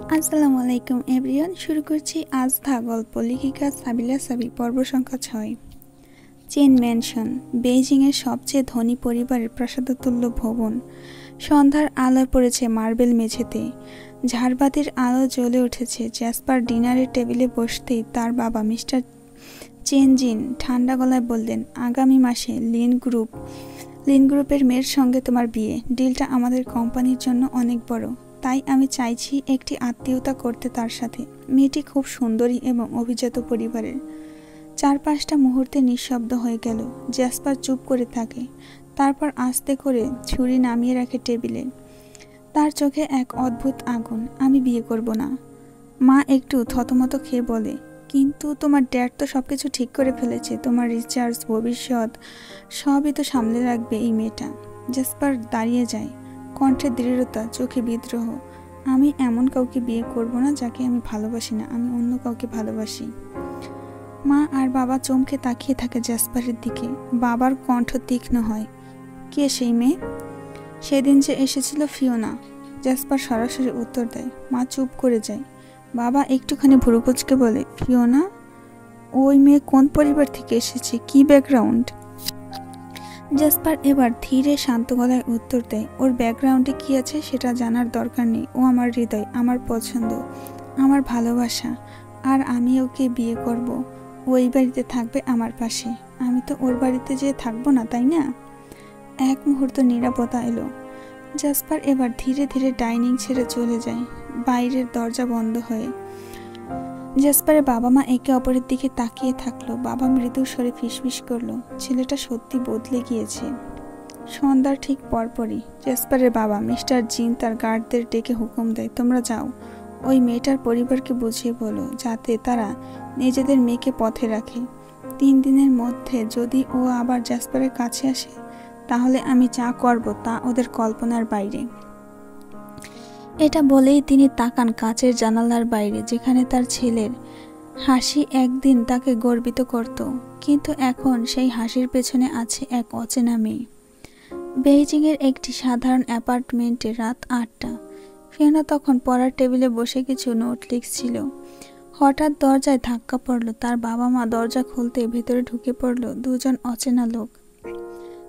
আসসালামু আলাইকুম এভরিওয়ান। শুরু করছি আজ দা গল্প। লেখিকা সাবিলা সাবি, পর্ব সংখ্যা 6। চেন ম্যানশন, বেইজিংয়ের সবচেয়ে ধনী পরিবারের প্রাসাদতুল্য ভবন। সন্ধ্যার আলো পড়েছে মার্বেল মেঝেতে, ঝাড়বাতির আলো জ্বলে উঠেছে। জ্যাসপার ডিনারের টেবিলে বসতেই তার বাবা মিস্টার চেন জিন ঠান্ডা গলায় বললেন, আগামী মাসে লিন গ্রুপের মেয়ের সঙ্গে তোমার বিয়ে। ডিলটা আমাদের কোম্পানির জন্য অনেক বড়, তাই আমি চাইছি একটি আত্মীয়তা করতে তার সাথে। মেয়েটি খুব সুন্দরী এবং অভিজাত পরিবারের। 4-5টা মুহূর্তে নিঃশব্দ হয়ে গেল। জ্যাসপার চুপ করে থাকে, তারপর আস্তে করে ছুরি নামিয়ে রাখে টেবিলে। তার চোখে এক অদ্ভুত আগুন। আমি বিয়ে করব না। মা একটু থতমত খেয়ে বলে, কিন্তু তোমার ড্যাড তো সবকিছু ঠিক করে ফেলেছে। তোমার রিচার্জ, ভবিষ্যৎ সবই তো সামলে রাখবে এই মেয়েটা। জ্যাসপার দাঁড়িয়ে যায়, কণ্ঠে দৃঢ়তা, চোখে বিদ্রোহ। আমি এমন কাউকে বিয়ে করব না যাকে আমি ভালোবাসি না। আমি অন্য কাউকে ভালোবাসি। মা আর বাবা চমকে তাকিয়ে থাকে জ্যাসপারের দিকে। বাবার কণ্ঠ তীক্ষ্ণ হয়, কে সেই মেয়ে? সেদিন যে এসেছিল ফিওনা। জ্যাসপার সরাসরি উত্তর দেয়। মা চুপ করে যায়। বাবা একটুখানি ভুরুকুচকে বলে, ফিওনা? ওই মেয়ে কোন পরিবার থেকে এসেছে, কি ব্যাকগ্রাউন্ড? জ্যাসপার এবার ধীরে শান্ত গলায় উত্তর দেয়, ওর ব্যাকগ্রাউন্ডে কি আছে সেটা জানার দরকার নেই। ও আমার হৃদয়, আমার পছন্দ, আমার ভালোবাসা। আর আমি ওকে বিয়ে করব। ও এই বাড়িতে থাকবে আমার পাশে। আমি তো ওর বাড়িতে যেয়ে থাকবো না, তাই না? এক মুহূর্ত নীরবতা এলো। জ্যাসপার এবার ধীরে ধীরে ডাইনিং ছেড়ে চলে যায়, বাইরের দরজা বন্ধ হয়ে। জ্যাসপারের বাবা মা একে অপরের দিকে তাকিয়ে থাকলো। বাবা মৃদু স্বরে ফিসফিস করলো, ছেলেটা সত্যি বদলে গিয়েছে। সন্ধ্যার ঠিক পরপরই জ্যাসপারের বাবা মিস্টার জিন তার গার্ডদের ডেকে হুকুম দেয়, তোমরা যাও, ওই মেয়েটার পরিবারকে বুঝিয়ে বলো যাতে তারা নিজেদের মেয়েকে পথে রাখে। 3 দিনের মধ্যে যদি ও আবার জ্যাসপারের কাছে আসে, তাহলে আমি যা করব তা ওদের কল্পনার বাইরে। এটা বলেই তিনি তাকান কাচের জানালার বাইরে, যেখানে তার ছেলের হাসি একদিন তাকে গর্বিত করত, কিন্তু এখন সেই হাসির পেছনে আছে এক অচেনা মেয়ে। বেইজিংয়ের একটি সাধারণ অ্যাপার্টমেন্টে রাত 8টা। ফিওনা তখন পড়ার টেবিলে বসে কিছু নোট লিখছিল। হঠাৎ দরজায় ধাক্কা পড়ল। তার বাবা মা দরজা খুলতে ভেতরে ঢুকে পড়ল দুজন অচেনা লোক।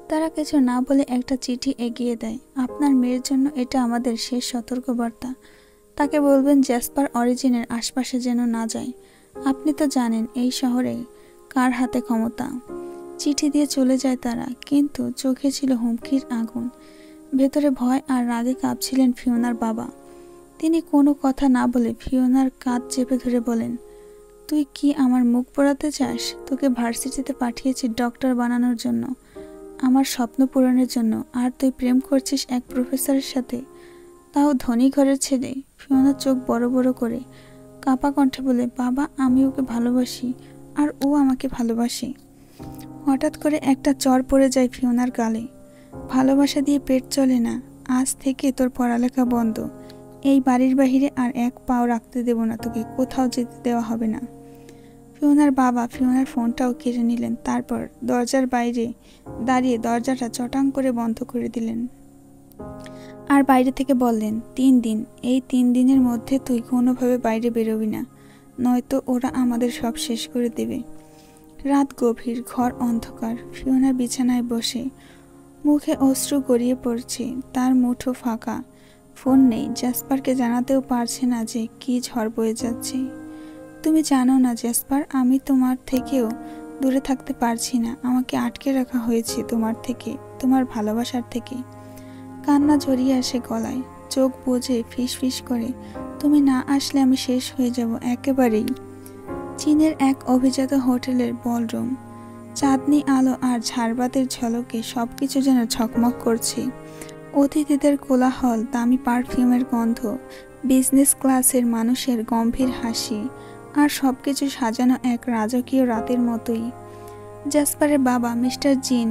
তারা কিছু না বলে একটা চিঠি এগিয়ে দেয়। আপনার মেয়ের জন্য এটা আমাদের শেষ সতর্কবার্তা। তাকে বলবেন জ্যাসপার অরিজিনের আশপাশে যেন না যায়। আপনি তো জানেন এই শহরে কার হাতে ক্ষমতা। চিঠি দিয়ে চলে যায় তারা, কিন্তু চোখে ছিল হুমকির আগুন। ভেতরে ভয় আর রাগে কাঁপছিলেন ফিওনার বাবা। তিনি কোনো কথা না বলে ফিওনার কাঁধ চেপে ধরে বলেন, তুই কি আমার মুখ পোড়াতে চাস? তোকে ভার্সিটিতে পাঠিয়েছি ডক্টর বানানোর জন্য, আমার স্বপ্ন পূরণের জন্য। আর তুই প্রেম করছিস এক প্রফেসরের সাথে, তাও ধনী ঘরের ছেলে। ফিওনা চোখ বড় বড় করে কাঁপা কণ্ঠে বলে, বাবা, আমি ওকে ভালোবাসি আর ও আমাকে ভালোবাসে। হঠাৎ করে একটা চর পড়ে যায় ফিওনার গালে। ভালোবাসা দিয়ে পেট চলে না। আজ থেকে তোর পড়ালেখা বন্ধ। এই বাড়ির বাহিরে আর এক পাও রাখতে দেব না তোকে, কোথাও যেতে দেওয়া হবে না। ফিওনার বাবা ফিওনার ফোনটাও কেড়ে নিলেন, তারপর দরজার বাইরে দাঁড়িয়ে দরজাটা চটাং করে বন্ধ করে দিলেন। আর বাইরে থেকে বললেন, 3 দিন, এই 3 দিনের মধ্যে তুই কোনোভাবে বাইরে বেরোবি না, নয়তো ওরা আমাদের সব শেষ করে দেবে। রাত গভীর, ঘর অন্ধকার। ফিওনা বিছানায় বসে, মুখে অশ্রু গড়িয়ে পড়ছে। তার মুঠো ফাঁকা, ফোন নেই। জ্যাসপারকে জানাতেও পারছে না যে কি ঝড় বয়ে যাচ্ছে। তুমি জানো না জ্যাসপার, আমি তোমার থেকেও দূরে থাকতে পারছি না। আমাকে আটকে রাখা হয়েছে তোমার থেকে, তোমার ভালোবাসার থেকে। কান্না জড়িয়ে আসে গলায়, চোখ বুজে ফিস ফিস করে, তুমি না আসলে আমি শেষ হয়ে যাব একেবারেই। চীনের এক অভিজাত হোটেলের বলরুম, চাঁদনি আলো আর ঝাড়বাতির ঝলকে সবকিছু যেন ঝকমক করছে। অতিথিদের কোলাহল, দামি পারফিউমের গন্ধ, বিজনেস ক্লাসের মানুষের গম্ভীর হাসি, আর সবকিছু সাজানো এক রাজকীয় রাতের মতোই। জ্যাসপারের বাবা মিস্টার জিন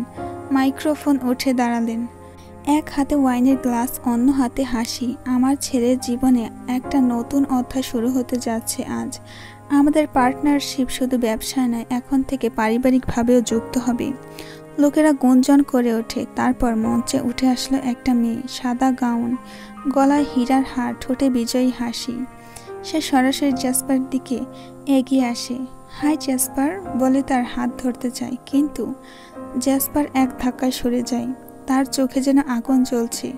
মাইক্রোফোন উঠে দাঁড়ালেন। এক হাতে ওয়াইনের গ্লাস, অন্য হাতে হাসি। আমার ছেলের জীবনে একটা নতুন অধ্যায় শুরু হতে যাচ্ছে আজ। আমাদের পার্টনারশিপ শুধু ব্যবসায় নয়, এখন থেকে পারিবারিকভাবেও যুক্ত হবে। লোকেরা গুঞ্জন করে ওঠে। তারপর মঞ্চে উঠে আসলো একটা মেয়ে, সাদা গাউন, গলায় হীরার হার, ঠোঁটে বিজয়ী হাসি। সে সরাসরি জ্যাসপার দিকে এগিয়ে আসে। হাই জ্যাসপার বলে তার হাত ধরতে চায়, কিন্তু জ্যাসপার এক ধাক্কায় সরে যায়। তার চোখে যেন আগুন জ্বলছে।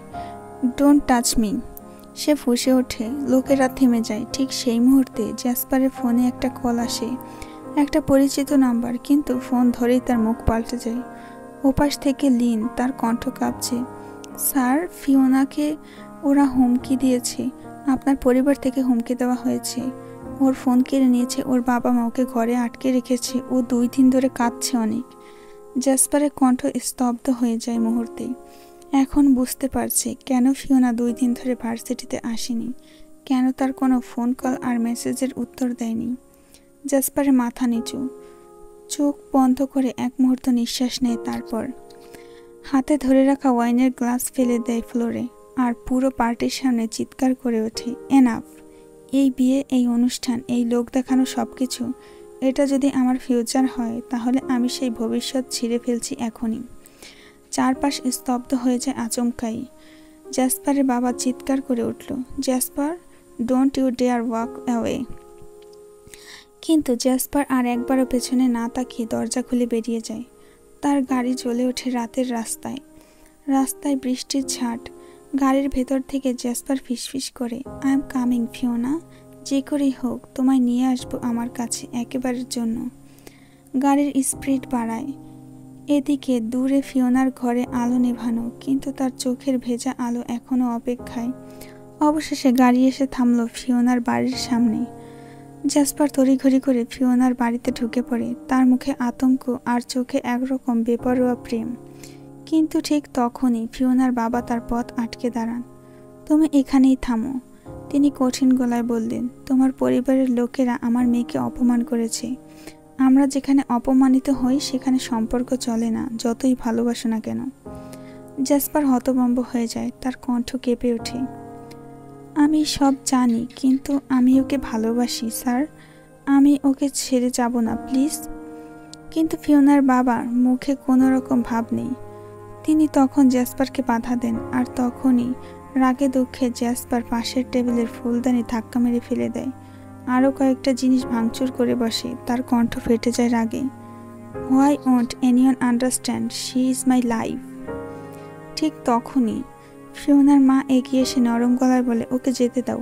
ডোন্ট টাচ মি, সে ফুঁসে ওঠে। লোকেরা থেমে যায়। ঠিক সেই মুহূর্তে জ্যাসপারের ফোনে একটা কল আসে, একটা পরিচিত নাম্বার, কিন্তু ফোন ধরেই তার মুখ পাল্টে যায়। ওপাশ থেকে লিন, তার কণ্ঠ কাঁপছে। স্যার, ফিওনাকে ওরা হুমকি দিয়েছে। আপনার পরিবার থেকে হুমকি দেওয়া হয়েছে। ওর ফোন কেড়ে নিয়েছে। ওর বাবা মা ওকে ঘরে আটকে রেখেছে। ও 2 দিন ধরে কাঁদছে অনেক। জ্যাসপারের কণ্ঠ স্তব্ধ হয়ে যায় মুহূর্তেই। এখন বুঝতে পারছে কেন ফিওনা 2 দিন ধরে ভার্সিটিতে আসেনি, কেন তার কোনো ফোন কল আর মেসেজের উত্তর দেয়নি। জ্যাসপারের মাথা নিচু, চোখ বন্ধ করে এক মুহূর্ত নিঃশ্বাস নেয়। তারপর হাতে ধরে রাখা ওয়াইনের গ্লাস ফেলে দেয় ফ্লোরে, আর পুরো পার্টির সামনে চিৎকার করে ওঠে, এনাফ! এই বিয়ে, এই অনুষ্ঠান, এই লোক দেখানো সবকিছু, এটা যদি আমার ফিউচার হয়, তাহলে আমি সেই ভবিষ্যৎ ছিঁড়ে ফেলছি এখনই। চারপাশ স্তব্ধ হয়ে যায় আচমকাই। জ্যাসপারের বাবা চিৎকার করে উঠল, Jasper, don't you dare walk away. কিন্তু জ্যাসপার আর একবারও পেছনে না তাকিয়ে দরজা খুলে বেরিয়ে যায়। তার গাড়ি জ্বলে ওঠে রাতের রাস্তায়। রাস্তায় বৃষ্টির ঝাঁট। গাড়ির ভেতর থেকে জ্যাসপার ফিসফিস করে, আই এম কামিং ফিওনা, যে করেই হোক তোমায় নিয়ে আসবো আমার কাছে একেবারের জন্য। গাড়ির স্পিড বাড়ায়। এদিকে দূরে ফিওনার ঘরে আলো নেভানো, কিন্তু তার চোখের ভেজা আলো এখনো অপেক্ষায়। অবশেষে গাড়ি এসে থামল ফিওনার বাড়ির সামনে। জ্যাসপার তড়িঘড়ি করে ফিওনার বাড়িতে ঢুকে পড়ে, তার মুখে আতঙ্ক আর চোখে একরকম বেপরোয়া প্রেম। কিন্তু ঠিক তখনই ফিওনার বাবা তার পথ আটকে দাঁড়ান। তুমি এখানেই থামো, তিনি কঠিন গলায় বললেন। তোমার পরিবারের লোকেরা আমার মেয়েকে অপমান করেছে। আমরা যেখানে অপমানিত হই সেখানে সম্পর্ক চলে না, যতই ভালোবাসো না কেন। জ্যাসপার হতভম্ব হয়ে যায়, তার কণ্ঠ কেঁপে ওঠে। আমি সব জানি, কিন্তু আমি ওকে ভালোবাসি স্যার, আমি ওকে ছেড়ে যাব না, প্লিজ। কিন্তু ফিওনার বাবার মুখে কোনো রকম ভাব নেই। তিনি তখন জ্যাসপারকে বাধা দেন, আর তখনই রাগে দুঃখে জ্যাসপার পাশের টেবিলের ফুলদানি ধাক্কা মেরে ফেলে দেয়। আরও কয়েকটা জিনিস ভাঙচুর করে বসে। তার কণ্ঠ ফেটে যায় রাগে। Why won't anyone understand, she is my life. ঠিক তখনই ফিওনার মা এগিয়ে এসে নরম গলায় বলে, ওকে যেতে দাও।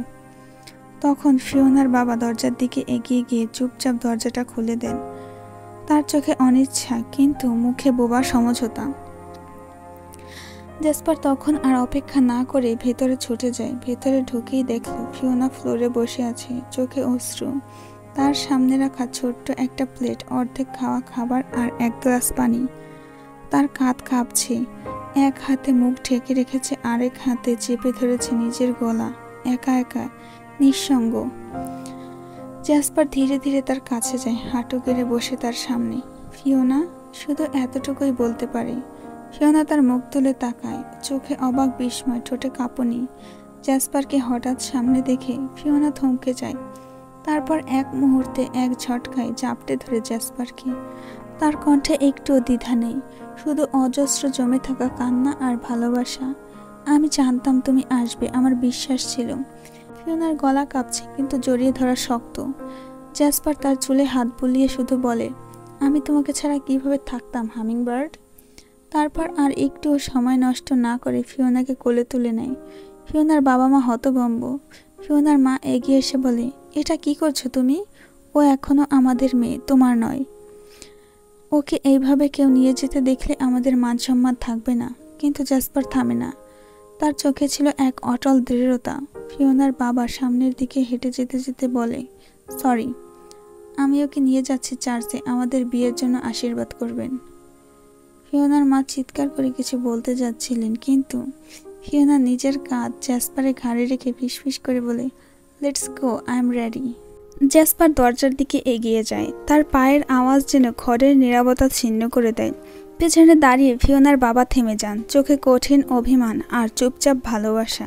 তখন ফিওনার বাবা দরজার দিকে এগিয়ে গিয়ে চুপচাপ দরজাটা খুলে দেন। তার চোখে অনিচ্ছা, কিন্তু মুখে বোবা সমঝোতা। জ্যাসপার তখন আর অপেক্ষা না করে ভেতরে ছুটে যায়। ভেতরে ঢুকেই দেখল ফিওনা ফ্লোরে বসে আছে, চোখে অশ্রু। তার সামনে রাখা ছোট্ট একটা প্লেট, অর্ধেক খাওয়া খাবার আর এক গ্লাস পানি। তার কাঁধ কাঁপছে। এক হাতে মুখ ঢেকে রেখেছে, আরেক হাতে চেপে ধরেছে নিজের গলা। একা একা, নিঃসঙ্গ। জ্যাসপার ধীরে ধীরে তার কাছে যায়, হাঁটু গেড়ে বসে তার সামনে। ফিওনা, শুধু এতটুকুই বলতে পারে। ফিওনা তার মুখ তুলে তাকায়, চোখে অবাক বিস্ময়, ঠোঁটে কাঁপুনি। জ্যাসপারকে হঠাৎ সামনে দেখে ফিওনা থমকে যায়। তারপর এক মুহূর্তে, এক ঝটকায় জাপটে ধরে জ্যাসপারকে। তার কণ্ঠে একটুও দ্বিধা নেই, শুধু অজস্র জমে থাকা কান্না আর ভালোবাসা। আমি জানতাম তুমি আসবে, আমার বিশ্বাস ছিল। ফিওনার গলা কাঁপছে, কিন্তু জড়িয়ে ধরা শক্ত। জ্যাসপার তার চুলে হাত বুলিয়ে শুধু বলে, আমি তোমাকে ছাড়া কিভাবে থাকতাম হামিংবার্ড। তারপর আর একটুও সময় নষ্ট না করে ফিওনাকে কোলে তুলে নেয়। ফিওনার বাবা মা হতভম্ব। ফিওনার মা এগিয়ে এসে বলে, এটা কি করছো তুমি? ও এখনো আমাদের মেয়ে, তোমার নয়। ওকে এইভাবে কেউ নিয়ে যেতে দেখলে আমাদের মান সম্মান থাকবে না। কিন্তু জ্যাসপার থামে না। তার চোখে ছিল এক অটল দৃঢ়তা। ফিওনার বাবা সামনের দিকে হেঁটে যেতে যেতে বলে, সরি, আমি ওকে নিয়ে যাচ্ছি চার্চে, আমাদের বিয়ের জন্য আশীর্বাদ করবেন। ফিওনার মা চিৎকার করে কিছু বলতে যাচ্ছিলেন, কিন্তু ফিওনা নিজের কাঁধ জ্যাসপারের ঘাড়ে রেখে ফিসফিস করে বলে, let's go, I am ready. Jasper দরজার দিকে এগিয়ে যায়। তার পায়ের আওয়াজ যেন ঘরের নীরবতা ছিন্ন করে দেয়। পেছনে দাঁড়িয়ে ফিওনার বাবা থেমে যান, চোখে কঠিন অভিমান আর চুপচাপ ভালোবাসা।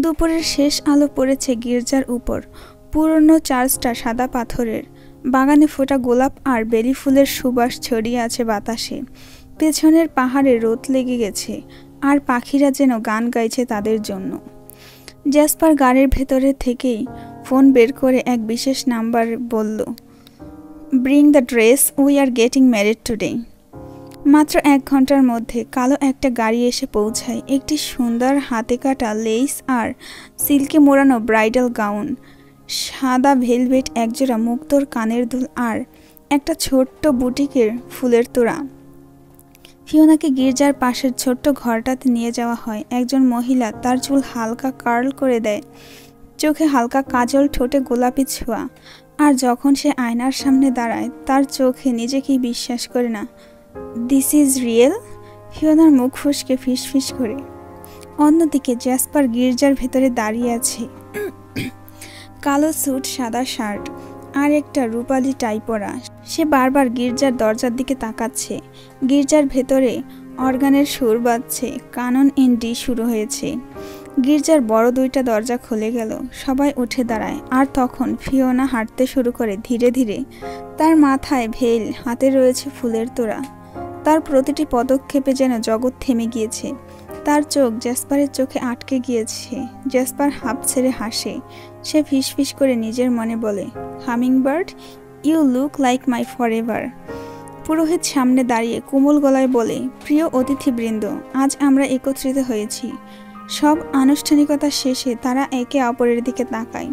দুপুরের শেষ আলো পড়েছে গির্জার উপর। পুরনো চার্চটা সাদা পাথরের। বাগানে ফোটা গোলাপ আর বেলি ফুলের সুবাস ছড়িয়ে আছে বাতাসে। পেছনের পাহাড়ে রোদ লেগে গেছে, আর পাখিরা যেন গান গাইছে তাদের জন্য। জ্যাসপার গাড়ির ভেতরে থেকেই ফোন বের করে এক বিশেষ নাম্বার বলল, bring the dress, we are getting married today. মাত্র 1 ঘন্টার মধ্যে কালো একটা গাড়ি এসে পৌঁছায়। একটি সুন্দর হাতে কাটা লেস আর সিল্কে মোড়ানো ব্রাইডাল গাউন, সাদা ভেলভেট একজোড়া মুক্তোর কানের দুল আর একটা ছোট্ট বুটিকের ফুলের তোড়া। ফিওনাকে গির্জার পাশের ছোট্ট ঘরটাতে নিয়ে যাওয়া হয়। একজন মহিলা তার চুল হালকা কার্ল করে দেয়, চোখে হালকা কাজল, ঠোঁটে গোলাপি ছোঁয়া। আর যখন সে আয়নার সামনে দাঁড়ায় তার চোখে নিজেকেই বিশ্বাস করে না। This is real. ফিওনার মুখ ফসকে ফিসফিস করে। অন্যদিকে জ্যাসপার গির্জার ভেতরে দাঁড়িয়ে আছে, কালো স্যুট, সাদা শার্ট আর একটা রূপালি টাই পরা। সে বারবার গির্জার দরজার দিকে তাকাচ্ছে। গির্জার ভেতরে অর্গানের সুর বাজছে, কানন ইন ডি শুরু হয়েছে। গির্জার বড় 2টা দরজা খুলে গেল, সবাই উঠে দাঁড়ায়। আর তখন ফিওনা হাঁটতে শুরু করে ধীরে ধীরে। তার মাথায় ভেল, হাতে রয়েছে ফুলের তোড়া। তার প্রতিটি পদক্ষেপে যেন জগৎ থেমে গিয়েছে। তার চোখ জ্যাসপারের চোখে আটকে গিয়েছে। জ্যাসপার হাঁপ ছেড়ে হাসে। সে ফিসফিস করে নিজের মনে বলে, hummingbird, you look like my forever. পুরোহিত সামনে দাঁড়িয়ে কোমল গলায় বলে, প্রিয় অতিথিবৃন্দ, আজ আমরা একত্রিত হয়েছি। সব আনুষ্ঠানিকতা শেষে তারা একে অপরের দিকে তাকায়।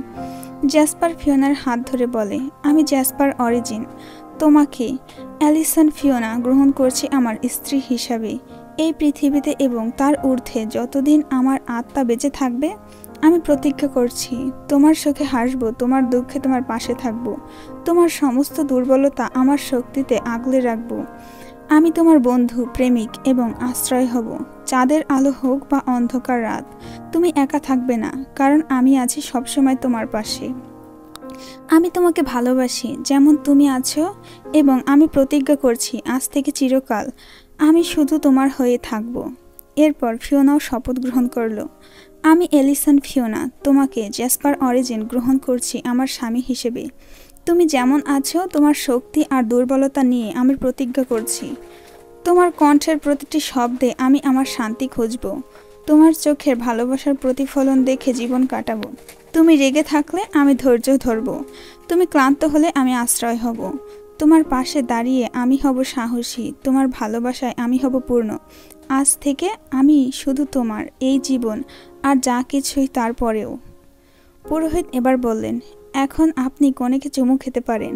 জ্যাসপার ফিওনার হাত ধরে বলে, আমি জ্যাসপার অরিজিন তোমাকে, অ্যালিসন ফিওনা, গ্রহণ করছি আমার স্ত্রী হিসাবে। এই পৃথিবীতে এবং তার ঊর্ধ্বে যতদিন আমার আত্মা বেঁচে থাকবে, আমি প্রতিজ্ঞা করছি তোমার সুখে হাসবো, তোমার দুঃখে তোমার পাশে থাকবো, তোমার সমস্ত দুর্বলতা আমার শক্তিতে আগলে রাখবো। আমি তোমার বন্ধু, প্রেমিক এবং আশ্রয় হব। চাঁদের আলো হোক বা অন্ধকার রাত, তুমি একা থাকবে না, কারণ আমি আছি সবসময় তোমার পাশে। আমি তোমাকে ভালোবাসি যেমন তুমি আছো, এবং আমি প্রতিজ্ঞা করছি আজ থেকে চিরকাল আমি শুধু তোমার হয়ে থাকব। এরপর ফিওনাও শপথ গ্রহণ করলো, আমি এলিসন ফিওনা তোমাকে, জ্যাসপার অরিজিন, গ্রহণ করছি আমার স্বামী হিসেবে। তুমি যেমন আছো, তোমার শক্তি আর দুর্বলতা নিয়ে আমি প্রতিজ্ঞা করছি। তোমার কণ্ঠের প্রতিটি শব্দে আমি আমার শান্তি খুঁজব। তোমার চোখের ভালোবাসার প্রতিফলন দেখে জীবন কাটাবো। তুমি রেগে থাকলে আমি ধৈর্য ধরব। তুমি ক্লান্ত হলে আমি আশ্রয় হব। তোমার পাশে দাঁড়িয়ে আমি হব সাহসী। তোমার ভালোবাসায় আমি হব পূর্ণ। আজ থেকে আমি শুধু তোমার, এই জীবন আর যা কিছুই তারপরেও। পুরোহিত এবার বললেন, এখন আপনি কনেকে চুমু খেতে পারেন।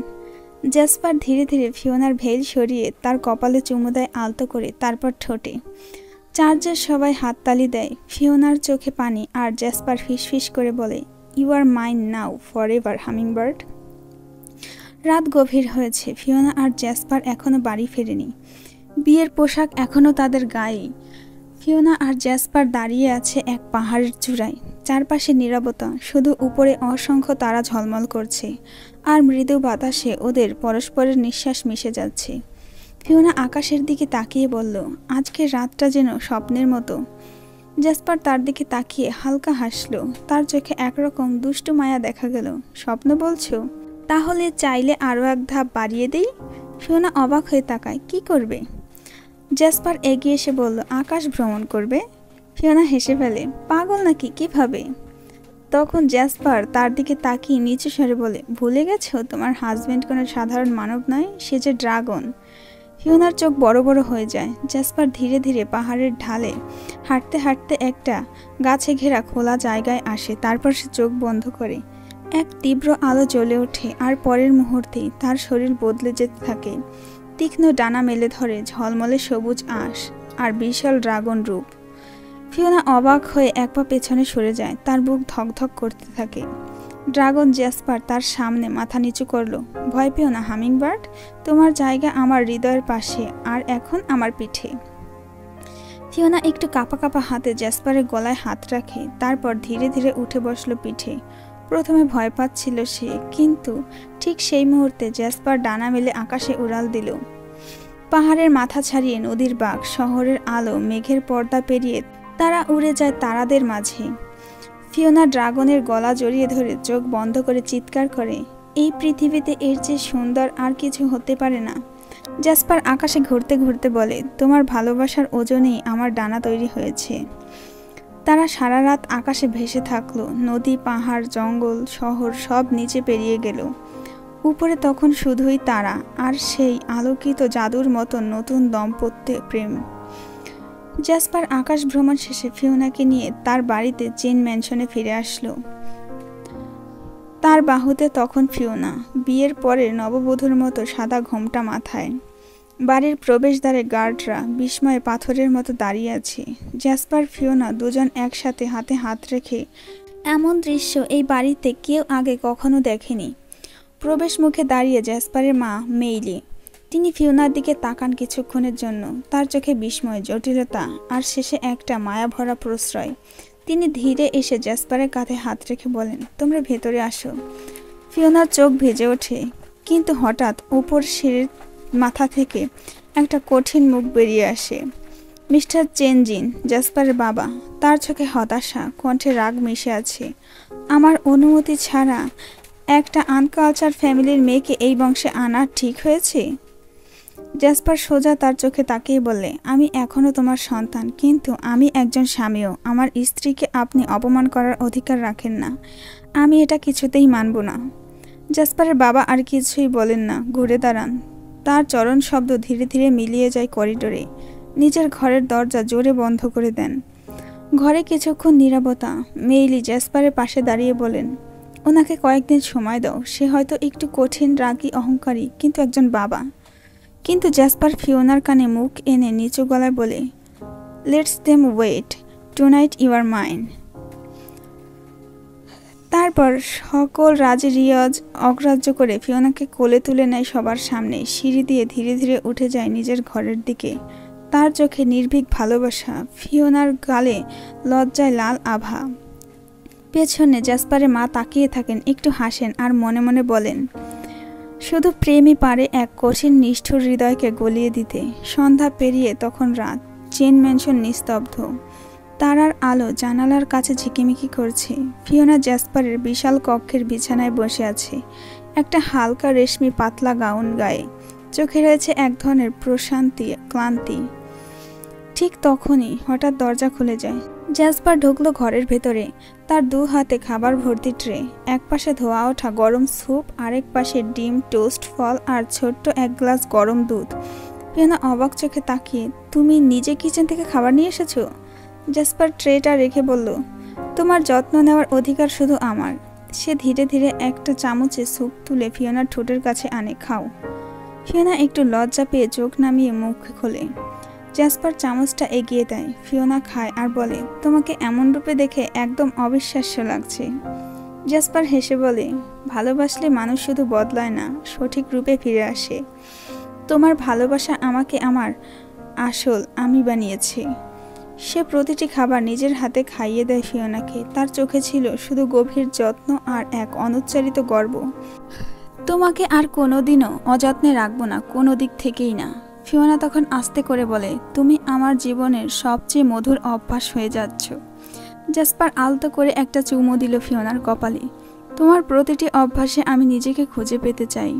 জ্যাসপার ধীরে ধীরে ফিওনার ভেল সরিয়ে তার কপালে চুমু দেয় আলতো করে, তারপর ঠোঁটে। চার্চের সবাই হাততালি দেয়। ফিওনার চোখে পানি, আর জ্যাসপার ফিসফিস করে বলে, you are mine now forever hummingbird. রাত গভীর হয়েছে। ফিওনা আর জ্যাসপার এখনো বাড়ি ফেরেনি। বিয়ের পোশাক এখনো তাদের গায়ে। ফিওনা আর জ্যাসপার দাঁড়িয়ে আছে এক পাহাড়ের চূড়ায়। চারপাশে নীরবতা, শুধু উপরে অসংখ্য তারা ঝলমল করছে, আর মৃদু বাতাসে ওদের পরস্পরের নিঃশ্বাস মিশে যাচ্ছে। ফিওনা আকাশের দিকে তাকিয়ে বলল, আজকের রাতটা যেন স্বপ্নের মতো। জ্যাসপার তার দিকে তাকিয়ে হালকা হাসলো। তার চোখে একরকম দুষ্টু মায়া দেখা গেল। স্বপ্ন বলছো? তাহলে চাইলে আরও এক ধাপ বাড়িয়ে দেই। ফিওনা অবাক হয়ে তাকায়, কি করবে? জ্যাসপার এগিয়ে এসে বলল, আকাশ ভ্রমণ করবে। ফিওনা হেসে ফেলে, পাগল নাকি, কিভাবে? তখন জ্যাসপার তার দিকে তাকিয়ে নিচু স্বরে বলে, ভুলে গেছো তোমার হাজবেন্ড কোনো সাধারণ মানব নয়, সে যে ড্রাগন। ফিওনার চোখ বড় বড় হয়ে যায়। জ্যাসপার ধীরে ধীরে পাহাড়ের ঢালে হাঁটতে হাঁটতে একটা গাছে ঘেরা খোলা জায়গায় আসে। তারপর সে চোখ বন্ধ করে। এক তীব্র আলো জ্বলে ওঠে, আর পরের মুহূর্তেই তার শরীর বদলে যেতে থাকে। তীক্ষ্ণ ডানা মেলে ধরে ঝলমলে সবুজ আঁশ আর বিশাল ড্রাগন রূপ। ফিওনা অবাক হয়ে এক পা পেছনে সরে যায়। তার বুক ধকধক করতে থাকে। ড্রাগন জ্যাসপার তার সামনে মাথা নিচু করলো। ভয় পেও না হামিংবার্ড, তোমার জায়গা আমার হৃদয়ের পাশে, আর এখন আমার পিঠে। ফিওনা একটু কাঁপা কাঁপা হাতে জ্যাসপারের গলায় হাত রাখে, তারপর ধীরে ধীরে উঠে বসলো পিঠে। প্রথমে ভয় পাচ্ছিল সে, কিন্তু ঠিক সেই মুহূর্তে জ্যাসপার ডানা মেলে আকাশে উড়াল দিল। পাহাড়ের মাথা ছাড়িয়ে নদীর বাঁক, শহরের আলো, মেঘের পর্দা পেরিয়ে তারা উড়ে যায় তারাদের মাঝে। ফিওনা ড্রাগনের গলা জড়িয়ে ধরে চোখ বন্ধ করে চিৎকার করে, এই পৃথিবীতে এর চেয়ে সুন্দর আর কিছু হতে পারে না। জ্যাসপার আকাশে ঘুরতে ঘুরতে বলে, তোমার ভালোবাসার ওজনেই আমার ডানা তৈরি হয়েছে। তারা সারা রাত আকাশে ভেসে থাকলো, নদী, পাহাড়, জঙ্গল, শহর সব নিচে পেরিয়ে গেল। উপরে তখন শুধুই তারা আর সেই আলোকিত জাদুর মতো নতুন দাম্পত্য প্রেম। জ্যাসপার আকাশ ভ্রমণ শেষে ফিওনাকে নিয়ে তার বাড়িতে চেন ম্যানশনে ফিরে আসলো। তার বাহুতে তখন ফিওনা, বিয়ের পরের নববধূর মতো সাদা ঘোমটা মাথায়। বাড়ির প্রবেশদ্বারে গার্ডরা বিস্ময়ে পাথরের মতো দাঁড়িয়ে আছে। জ্যাসপার, ফিওনা দুজন একসাথে হাতে হাত রেখে। এমন দৃশ্য এই বাড়িতে কেউ আগে কখনো দেখেনি। প্রবেশ মুখে দাঁড়িয়ে জ্যাসপারের মা মেইলি। তিনি ফিওনার দিকে তাকান কিছুক্ষণের জন্য, তার চোখে বিস্ময়, জটিলতা আর শেষে একটা মায়াভরা প্রশ্রয়। তিনি ধীরে এসে জ্যাসপারের কাঁধে হাত রেখে বলেন, তোমরা ভেতরে আসো। ফিওনার চোখ ভিজে ওঠে, কিন্তু হঠাৎ উপর সিঁড়ির মাথা থেকে একটা কঠিন মুখ বেরিয়ে আসে। মিস্টার চেনজিন, জ্যাসপারের বাবা। তার চোখে হতাশা, কণ্ঠে রাগ মিশে আছে। আমার অনুমতি ছাড়া একটা আনকালচার ফ্যামিলির মেয়েকে এই বংশে আনা ঠিক হয়েছে? জ্যাসপার সোজা তার চোখে তাকিয়ে বলে, আমি এখনও তোমার সন্তান, কিন্তু আমি একজন স্বামীও। আমার স্ত্রীকে আপনি অপমান করার অধিকার রাখেন না। আমি এটা কিছুতেই মানব না। জ্যাসপারের বাবা আর কিছুই বলেন না, ঘুরে দাঁড়ান। তার চরণ শব্দ ধীরে ধীরে মিলিয়ে যায় করিডোরে। নিজের ঘরের দরজা জোরে বন্ধ করে দেন। ঘরে কিছুক্ষণ নীরবতা। মেইলি জ্যাসপারের পাশে দাঁড়িয়ে বলেন, ওনাকে কয়েকদিন সময় দাও। সে হয়তো একটু কঠিন, রাগী, অহংকারী, কিন্তু একজন বাবা। কিন্তু জ্যাসপার ফিওনার কানে মুখ এনে নিচু গলায় বলে, let's them wait, tonight you are mine. তারপর সকল রাজি রিয়াজ অগ্রাহ্য করে ফিওনাকে কোলে তুলে নেয় সবার সামনে। সিঁড়ি দিয়ে ধীরে ধীরে উঠে যায় নিজের ঘরের দিকে। তার চোখে নির্ভীক ভালোবাসা, ফিওনার গালে লজ্জায় লাল আভা। পেছনে জ্যাসপারের মা তাকিয়ে থাকেন, একটু হাসেন আর মনে মনে বলেন, শুধু প্রেমই পারে এক কঠিন নিষ্ঠুর হৃদয়কে গলিয়ে দিতে। সন্ধ্যা পেরিয়ে তখন রাত। চেন ম্যানশন নিস্তব্ধ। তারার আলো জানালার কাছে ঝিকিমিকি করছে। ফিওনা জ্যাসপারের বিশাল কক্ষের বিছানায় বসে আছে, একটা হালকা রেশমি পাতলা গাউন গায়ে। চোখে রয়েছে এক ধরনের প্রশান্তি, ক্লান্তি। ঠিক তখনই হঠাৎ দরজা খুলে যায়। জ্যাসপার ঢুকলো ঘরের ভেতরে। তার দু হাতে খাবার ভর্তি ট্রে, এক পাশে ধোয়া ওঠা গরম স্যুপ, আরেক পাশে ডিম, টোস্ট, ফল আর ছোট্ট এক গ্লাস গরম দুধ। ফিওনা অবাক চোখে তাকিয়ে, তুমি নিজে কিচেন থেকে খাবার নিয়ে এসেছো? জ্যাসপার ট্রেটা রেখে বলল, তোমার যত্ন নেওয়ার অধিকার শুধু আমার। সে ধীরে ধীরে একটা চামচে স্যুপ তুলে ফিওনার ঠোঁটের কাছে আনে, খাও। ফিওনা একটু লজ্জা পেয়ে চোখ নামিয়ে মুখ খোলে। জ্যাসপার চামচটা এগিয়ে দেয়। ফিওনা খায় আর বলে, তোমাকে এমন রূপে দেখে একদম অবিশ্বাস্য লাগছে। জ্যাসপার হেসে বলে, ভালোবাসলে মানুষ শুধু বদলায় না, সঠিক রূপে ফিরে আসে। তোমার ভালোবাসা আমাকে আমার আসল আমি বানিয়েছে। সে প্রতিটি খাবার নিজের হাতে খাইয়ে দেয় ফিওনাকে। তার চোখে ছিল শুধু গভীর যত্ন আর এক অনুচ্চারিত গর্ব। তোমাকে আর কোনোদিনও অযত্নে রাখবো না, কোনো দিক থেকেই না। ফিওনা তখন আস্তে করে বলে, তুমি আমার জীবনের সবচেয়ে মধুর অভ্যাস হয়ে যাচ্ছ। জ্যাসপার আলতো করে একটা চুমু দিল ফিওনার কপালে। তোমার প্রতিটি অভ্যাসে আমি নিজেকে খুঁজে পেতে চাই।